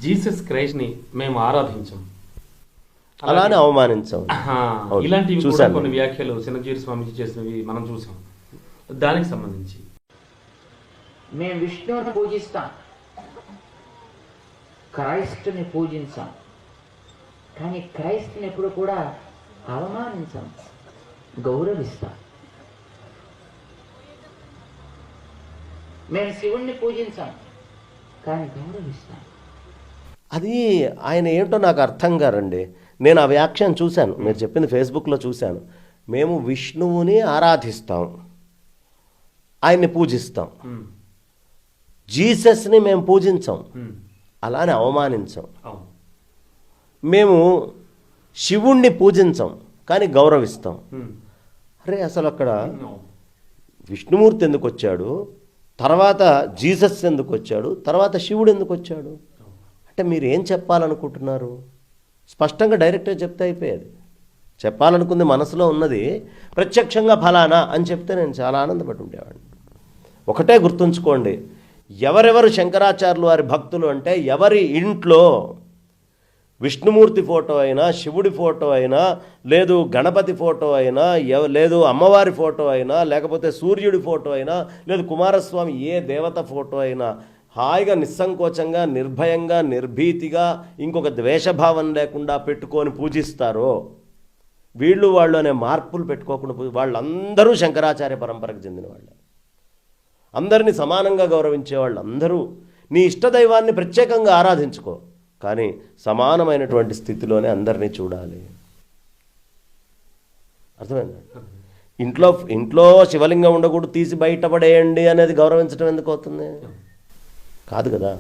Jesus క్రైస్ట్ని మేము ఆరాధించాం, అలానే అవమానించాం. ఇలాంటివి కూడా కొన్ని వ్యాఖ్యలు చిన్నజీవి స్వామీజీ చేసినవి మనం చూసాం. దానికి సంబంధించి మేము విష్ణువుని పూజిస్తాం, క్రైస్తుని పూజించాం, కానీ క్రైస్తుని ఎప్పుడు కూడా అవమానించాం, గౌరవిస్తాం. మేము శివుణ్ణి పూజించాం, కానీ గౌరవిస్తాం. అది ఆయన ఏంటో నాకు అర్థం కారండి. నేను ఆ వ్యాఖ్యానం చూశాను, మీరు చెప్పింది ఫేస్బుక్లో చూశాను. మేము విష్ణువుని ఆరాధిస్తాం, ఆయన్ని పూజిస్తాం, జీసస్ని మేము పూజించాం, అలానే అవమానించాం. మేము శివుణ్ణి పూజించాం కానీ గౌరవిస్తాం. అరే అసలు అక్కడ విష్ణుమూర్తి ఎందుకు వచ్చాడు, తర్వాత జీసస్ ఎందుకు వచ్చాడు, తర్వాత శివుడు ఎందుకు వచ్చాడు అంటే మీరు ఏం చెప్పాలనుకుంటున్నారు? స్పష్టంగా డైరెక్ట్గా చెప్తే అయిపోయేది. చెప్పాలనుకుంది మనసులో ఉన్నది ప్రత్యక్షంగా ఫలానా అని చెప్తే నేను చాలా ఆనందపడి ఉండేవాడిని. ఒకటే గుర్తుంచుకోండి, ఎవరెవరు శంకరాచార్యులు వారి భక్తులు అంటే ఎవరి ఇంట్లో విష్ణుమూర్తి ఫోటో అయినా, శివుడి ఫోటో అయినా, లేదు గణపతి ఫోటో అయినా, లేదు అమ్మవారి ఫోటో అయినా, లేకపోతే సూర్యుడి ఫోటో అయినా, లేదు కుమారస్వామి ఏ దేవత ఫోటో అయినా హాయిగా నిస్సంకోచంగా నిర్భయంగా నిర్భీతిగా ఇంకొక ద్వేషభావం లేకుండా పెట్టుకొని పూజిస్తారో, వీళ్ళు వాళ్ళు అనే మార్పులు పెట్టుకోకుండా వాళ్ళందరూ శంకరాచార్య పరంపరకు చెందిన వాళ్ళే. అందరినీ సమానంగా గౌరవించే వాళ్ళు అందరూ. నీ ఇష్టదైవాన్ని ప్రత్యేకంగా ఆరాధించుకో, కానీ సమానమైనటువంటి స్థితిలోనే అందరినీ చూడాలి. అర్థమైందా? ఇంట్లో శివలింగం ఉండకూడదు, తీసి బయటపడేయండి అనేది గౌరవించడం ఎందుకు అవుతుంది? కాదు కదా.